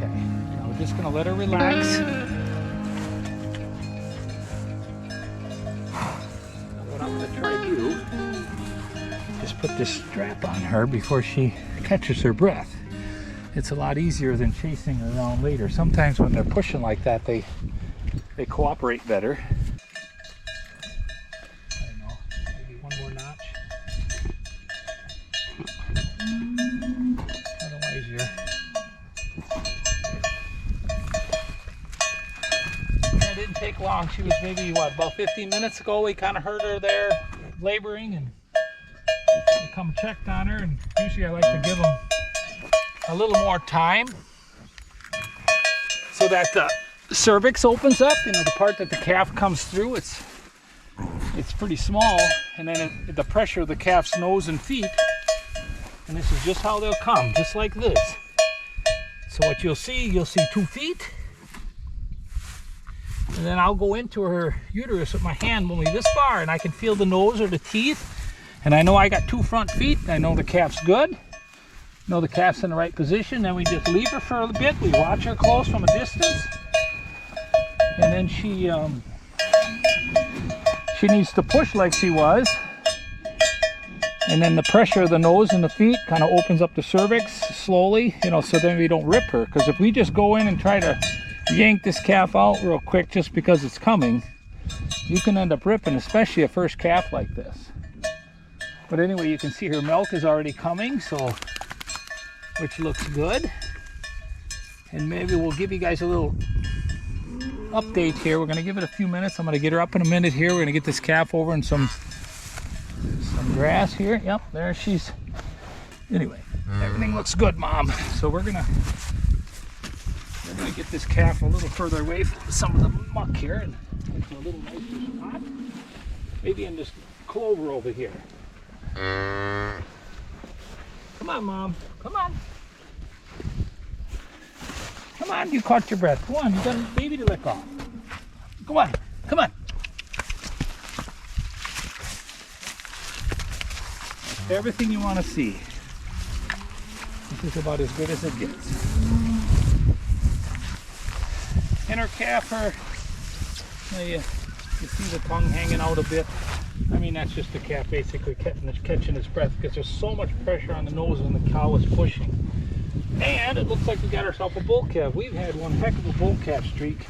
Now we're just gonna let her relax. What I'm gonna try to do, just put this strap on her before she catches her breath. It's a lot easier than chasing her around later. Sometimes when they're pushing like that, they cooperate better. I don't know, maybe one more notch. Otherwise you're... That didn't take long. She was maybe, what, about 15 minutes ago. We kind of heard her there laboring, and we come checked on her, and usually I like to give them a little more time so that the cervix opens up. You know, the part that the calf comes through, it's pretty small, and then the pressure of the calf's nose and feet, and this is just how they'll come, just like this. So what you'll see 2 feet, and then I'll go into her uterus with my hand only this far, and I can feel the nose or the teeth, and I know I got 2 front feet. I know the calf's good. Know the calf's in the right position. Then we just leave her for a bit. We watch her close from a distance, and then she needs to push like she was, and then the pressure of the nose and the feet kind of opens up the cervix slowly, you know, so then we don't rip her. Because if we just go in and try to yank this calf out real quick just because it's coming, you can end up ripping, especially a first calf like this. But anyway, you can see her milk is already coming, so, which looks good. And maybe we'll give you guys a little update here. We're going to give it a few minutes. I'm going to get her up in a minute here. We're going to get this calf over in some grass here. Yep, there she's. Anyway, everything looks good, Mom. So we're gonna get this calf a little further away from some of the muck here and into a little nicer spot. Maybe in this clover over here. Come on, Mom. Come on. Come on, you caught your breath. Come on, you got a baby to lick off. Come on. Come on. That's everything you want to see. This is about as good as it gets. And her calf, you see the tongue hanging out a bit. I mean, that's just the calf basically catching his breath because there's so much pressure on the nose when the cow is pushing. And it looks like we got ourselves a bull calf. We've had one heck of a bull calf streak,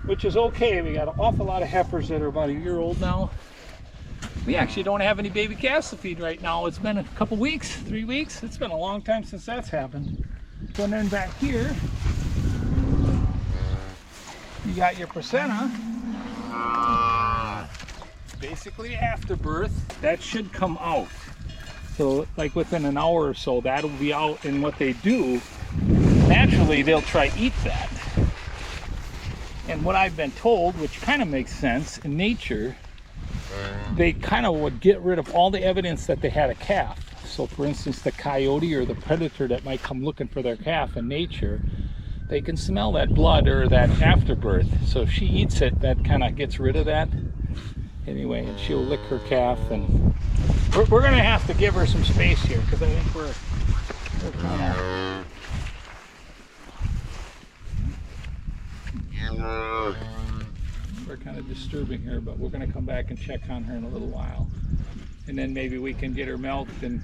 which is okay. We got an awful lot of heifers that are about a year old now. We actually don't have any baby calves to feed right now. It's been a couple weeks, 3 weeks. It's been a long time since that's happened. So then back here, you got your placenta. Basically after birth, that should come out. So like within an hour or so, that'll be out. And what they do, naturally, they'll try eat that. And what I've been told, which kind of makes sense, in nature, they kind of would get rid of all the evidence that they had a calf. So for instance, the coyote or the predator that might come looking for their calf in nature, they can smell that blood or that afterbirth. So if she eats it, that kind of gets rid of that. Anyway, and she'll lick her calf, and we're going to have to give her some space here because I think we're kind of disturbing her, but we're going to come back and check on her in a little while, and then maybe we can get her milked. And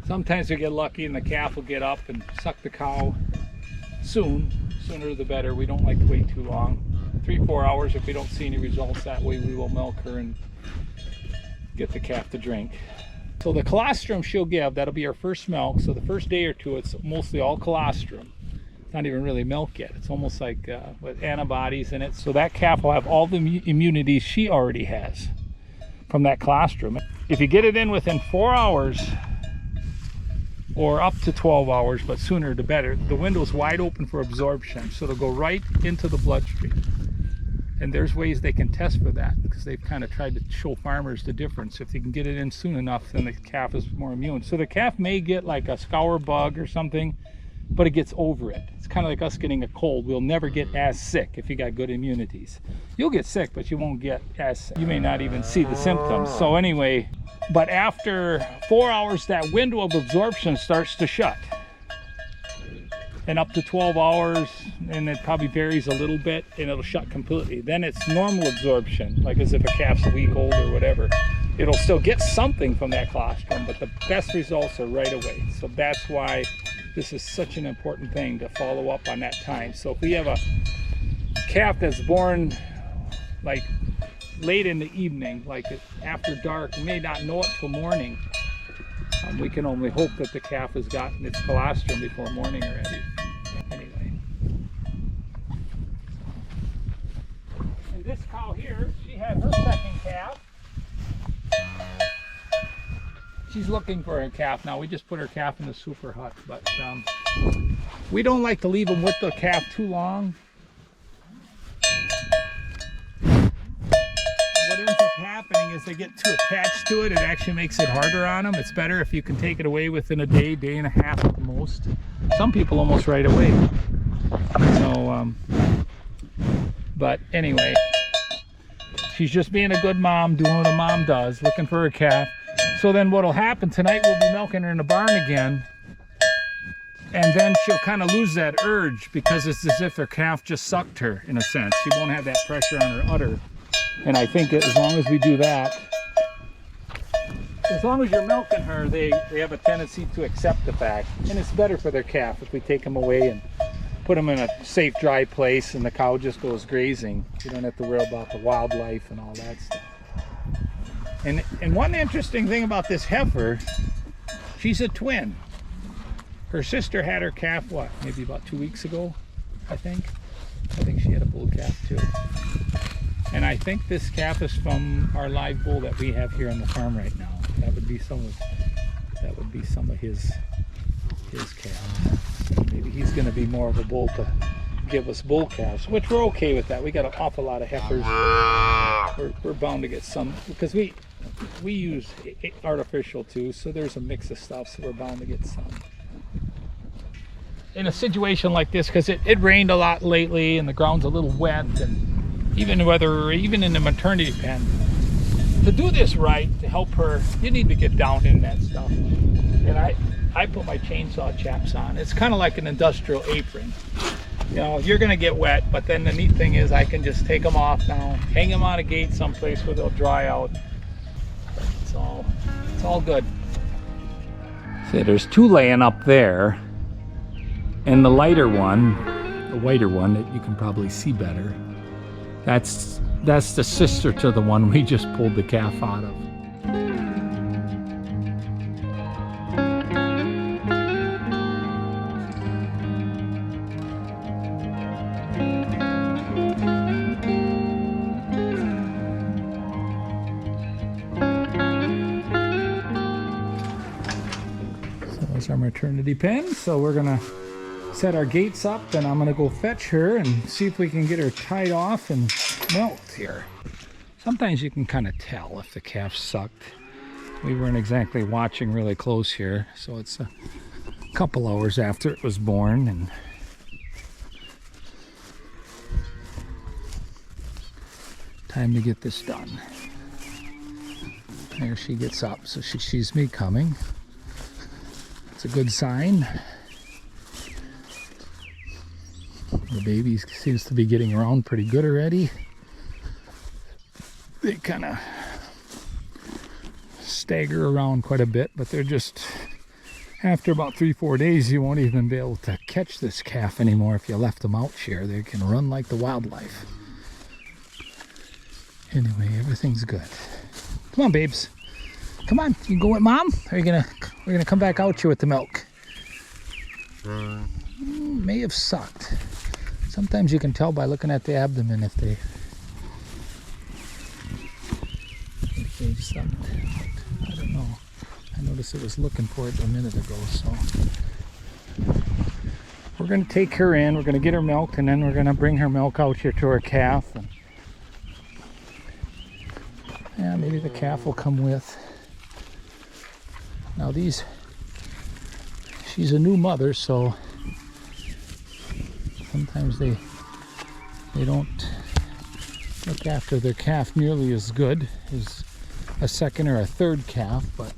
sometimes we get lucky and the calf will get up and suck the cow sooner the better. We don't like to wait too long, 3-4 hours. If we don't see any results that way, we will milk her and get the calf to drink. So the colostrum she'll give, that'll be our first milk. So the first day or two, it's mostly all colostrum. It's not even really milk yet. It's almost like with antibodies in it. So that calf will have all the immunities she already has from that colostrum. If you get it in within 4 hours or up to 12 hours, but sooner the better, the window's wide open for absorption. So it'll go right into the bloodstream. And there's ways they can test for that because they've kind of tried to show farmers the difference. If they can get it in soon enough, then the calf is more immune. So the calf may get like a scour bug or something, but it gets over it. It's kind of like us getting a cold. We'll never get as sick if you got good immunities. You'll get sick, but you won't get as sick. You may not even see the symptoms. So anyway, but after 4 hours, that window of absorption starts to shut. and up to 12 hours, and it probably varies a little bit, and it'll shut completely. Then it's normal absorption, like as if a calf's a week old or whatever. It'll still get something from that colostrum, but the best results are right away. So that's why this is such an important thing to follow up on that time. So if we have a calf that's born like late in the evening, like after dark, we may not know it till morning. We can only hope that the calf has gotten its colostrum before morning already. Anyway. And this cow here, she had her second calf. She's looking for a calf now. We just put her calf in the super hut, but we don't like to leave them with the calf too long. What ends up happening is they get too attached to it. It actually makes it harder on them. It's better if you can take it away within a day, day and a half at the most. Some people almost right away. So, but anyway, she's just being a good mom, doing what a mom does, looking for a calf. So then what'll happen tonight, we'll be milking her in the barn again. And then she'll kind of lose that urge because it's as if her calf just sucked her, in a sense. She won't have that pressure on her udder. And I think as long as we do that, as long as you're milking her, they have a tendency to accept the fact. And it's better for their calf if we take them away and put them in a safe, dry place and the cow just goes grazing. You don't have to worry about the wildlife and all that stuff. And one interesting thing about this heifer, she's a twin. Her sister had her calf, what, maybe about 2 weeks ago, I think. I think she had a bull calf too. And I think this calf is from our live bull that we have here on the farm right now. That would be some of his calves. So maybe he's going to be more of a bull to give us bull calves, which we're okay with that. We got an awful lot of heifers. We're bound to get some because we use artificial too, so there's a mix of stuff, so we're bound to get some. In a situation like this, because it rained a lot lately and the ground's a little wet, and even in the maternity pen, to do this right, to help her, you need to get down in that stuff. And I put my chainsaw chaps on. It's kind of like an industrial apron. You know, you're gonna get wet, but then the neat thing is I can just take them off now, hang them on a gate someplace where they'll dry out. It's all good. See, there's two laying up there, and the lighter one, the whiter one that you can probably see better, that's the sister to the one we just pulled the calf out of. Our maternity pen, so we're gonna set our gates up and I'm gonna go fetch her and see if we can get her tied off and milked here. Sometimes you can kind of tell if the calf sucked. We weren't exactly watching really close here, so it's a couple hours after it was born, and time to get this done. There she gets up, so she sees me coming. It's a good sign. The baby seems to be getting around pretty good already. They kind of stagger around quite a bit, but they're just, after about 3-4 days, you won't even be able to catch this calf anymore if you left them out here. They can run like the wildlife. Anyway, everything's good. Come on, babes. Come on, you go with mom? Or we're gonna come back out here with the milk. May have sucked. Sometimes you can tell by looking at the abdomen if they sucked. I don't know. I noticed it was looking for it a minute ago, so we're gonna take her in, we're gonna get her milked, and then we're gonna bring her milk out here to her calf. And yeah, maybe the calf will come with. Now she's a new mother, so sometimes they don't look after their calf nearly as good as a second or a third calf, but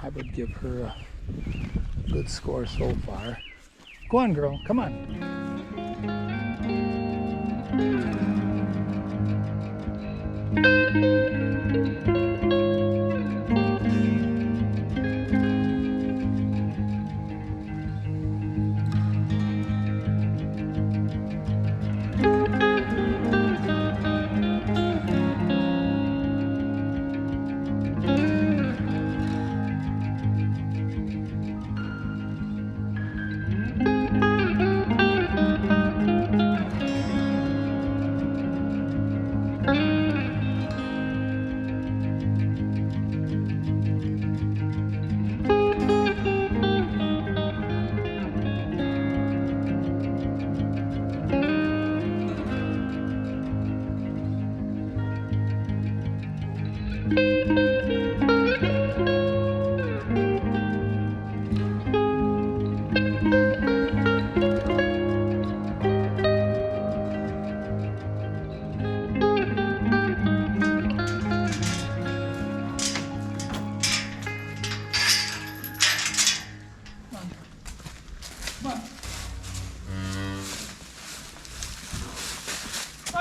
I would give her Good score so far. Go on, girl. Come on.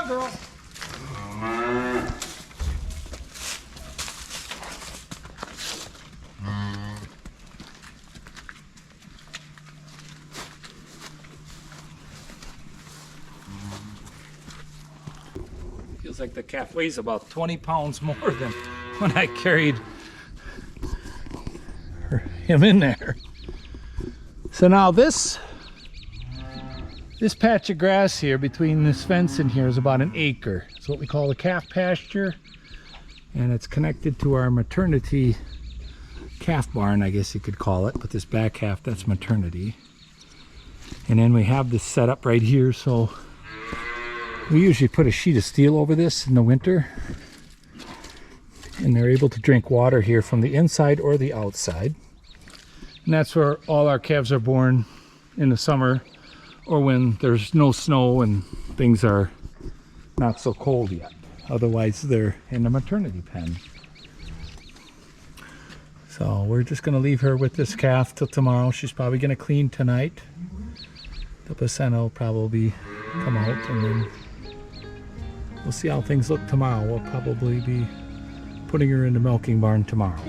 Girl. Feels like the calf weighs about 20 pounds more than when I carried him in there. So now this patch of grass here between this fence and here is about an acre. It's what we call the calf pasture, and it's connected to our maternity calf barn, I guess you could call it, but this back half, that's maternity. And then we have this set up right here, so we usually put a sheet of steel over this in the winter, and they're able to drink water here from the inside or the outside. And that's where all our calves are born in the summer, or when there's no snow and things are not so cold yet. Otherwise, they're in the maternity pen. So we're just gonna leave her with this calf till tomorrow. She's probably gonna clean tonight. The placenta will probably come out, and then we'll see how things look tomorrow. We'll probably be putting her in the milking barn tomorrow.